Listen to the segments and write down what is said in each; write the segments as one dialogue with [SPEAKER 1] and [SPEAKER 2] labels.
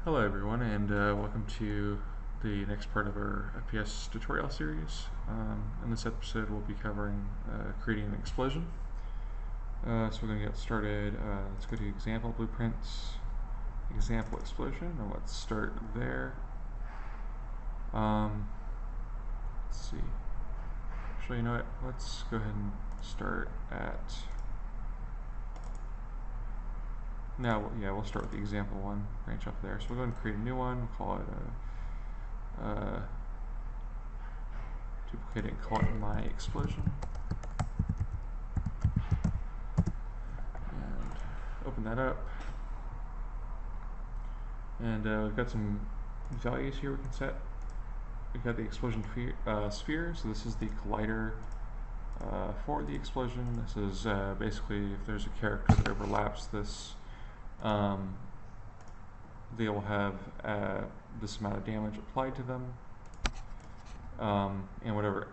[SPEAKER 1] Hello everyone, and welcome to the next part of our FPS tutorial series. In this episode we'll be covering creating an explosion. So we're going to get started. Let's go to example blueprints, example explosion, and let's start there. Let's see. Actually, you know what? Let's go ahead and start at... Now, yeah, we'll start with the example one, branch off there. So we'll go ahead and create a new one. We'll call it duplicate it and call it my explosion. And open that up. And we've got some values here we can set. We've got the explosion sphere, so this is the collider for the explosion. This is basically if there's a character that overlaps this, they will have this amount of damage applied to them, and whatever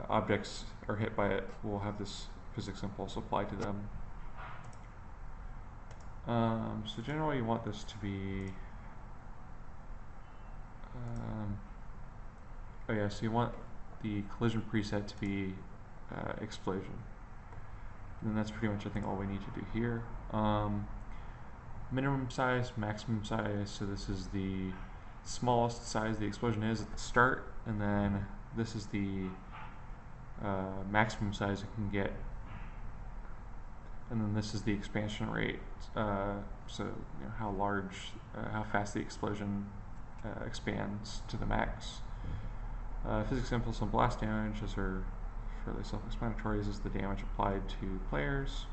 [SPEAKER 1] objects are hit by it will have this physics impulse applied to them. So generally you want this to be oh yeah, so you want the collision preset to be explosion, and that's pretty much I think all we need to do here. Minimum size, maximum size, so this is the smallest size the explosion is at the start, and then this is the maximum size it can get, and then this is the expansion rate, so you know, how large, how fast the explosion expands to the max. Physics impulse and blast damage, those are fairly self-explanatory. This is the damage applied to players.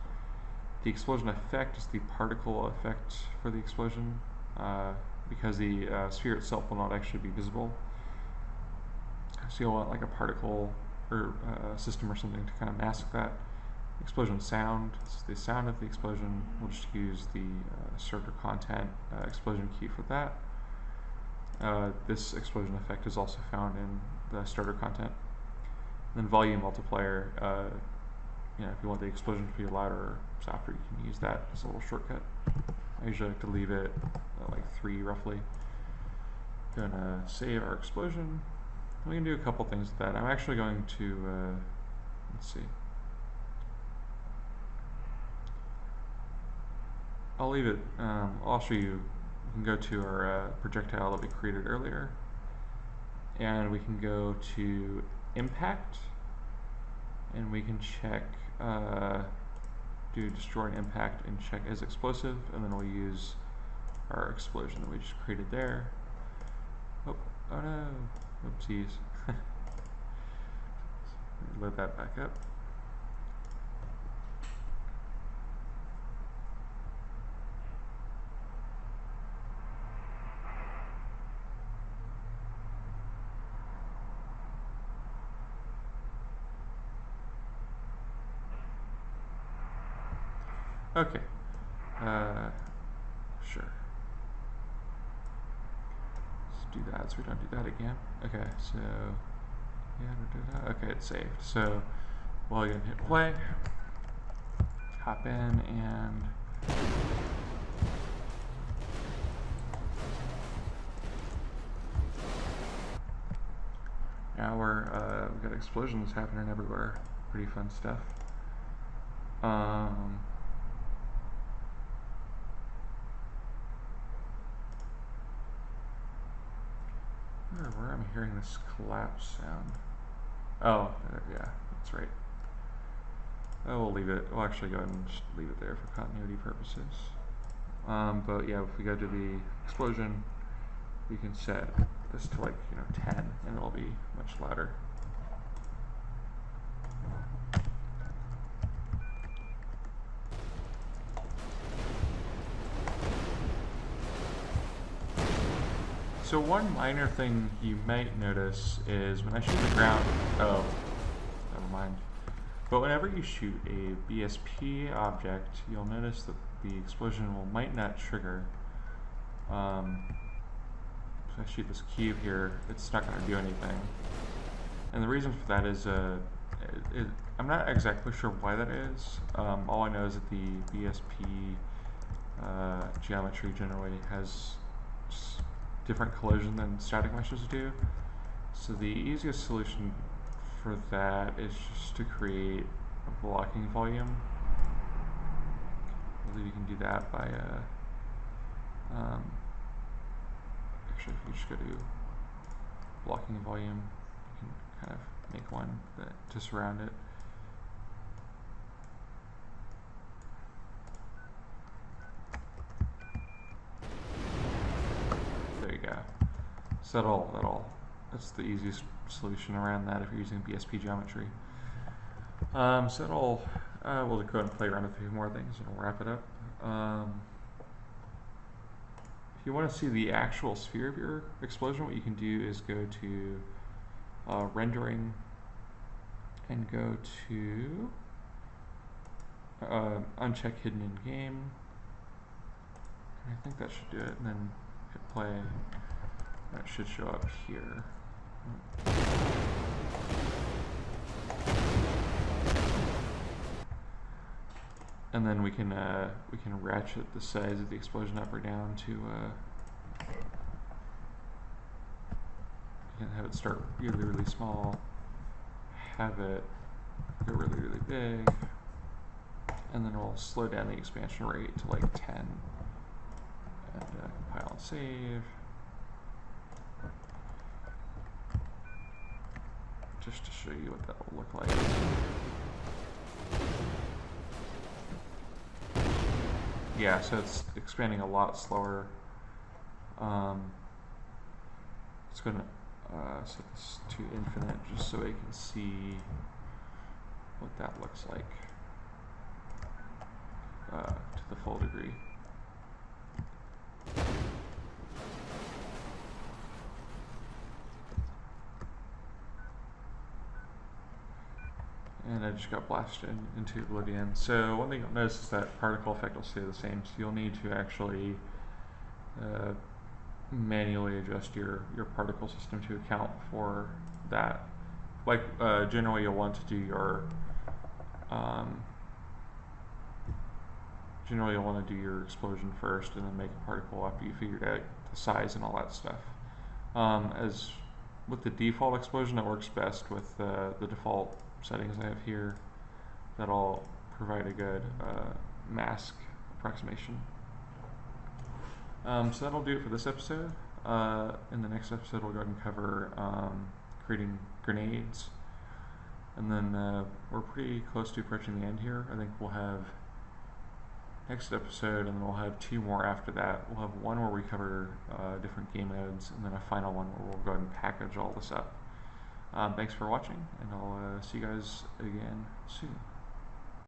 [SPEAKER 1] The explosion effect is the particle effect for the explosion, because the sphere itself will not actually be visible. So you'll want like a particle or system or something to kind of mask that. Explosion sound, this is the sound of the explosion. We'll just use the starter content explosion key for that. This explosion effect is also found in the starter content. And then volume multiplier, you know, if you want the explosion to be louder or softer, you can use that as a little shortcut. I usually like to leave it at like 3 roughly. Gonna save our explosion. We can do a couple things with that. I'm actually going to, let's see. I'll leave it, I'll show you. We can go to our projectile that we created earlier, and we can go to impact, and we can check, do destroy an impact and check as explosive, and then we'll use our explosion that we just created there. Oh no, oopsies. Load that back up. Okay, sure. Let's do that so we don't do that again. Okay, so, yeah, don't do that. Okay, it's saved. So, we'll again hit play, hop in, and now we've got explosions happening everywhere. Pretty fun stuff. Where I'm hearing this collapse sound. Oh, yeah, that's right. Oh, we'll leave it. We'll actually go ahead and just leave it there for continuity purposes. But yeah, if we go to the explosion, we can set this to like 10, and it'll be much louder. So one minor thing you might notice is when I shoot the ground, oh, never mind. But whenever you shoot a BSP object, you'll notice that the explosion might not trigger. If I shoot this cube here, it's not going to do anything. And the reason for that is, I'm not exactly sure why that is. All I know is that the BSP geometry generally has different collision than static meshes do. So the easiest solution for that is just to create a blocking volume. I believe you can do that by actually, if you just go to blocking volume, you can kind of make one to surround it. There you go. So that's the easiest solution around that if you're using BSP geometry. So we'll go and play around with a few more things and we'll wrap it up. If you want to see the actual sphere of your explosion, what you can do is go to rendering and go to uncheck hidden in game. And I think that should do it, and then hit play. That should show up here. And then we can ratchet the size of the explosion up or down to you can have it start really small, have it go really big, and then we'll slow down the expansion rate to like 10, and compile and save. Just to show you what that will look like. Yeah, so it's expanding a lot slower. It's going to set this to infinite just so we can see what that looks like to the full degree. And I just got blasted into oblivion. So one thing you'll notice is that particle effect will stay the same, so you'll need to actually manually adjust your particle system to account for that. Like generally you'll want to do your explosion first and then make a particle after you figured out the size and all that stuff. As with the default explosion, it works best with the default settings I have here. That'll provide a good mask approximation. So that'll do it for this episode. In the next episode we'll go ahead and cover creating grenades, and then we're pretty close to approaching the end here. I think we'll have next episode, and then we'll have 2 more after that. We'll have one where we cover different game modes, and then a final one where we'll go ahead and package all this up. Thanks for watching, and I'll see you guys again soon.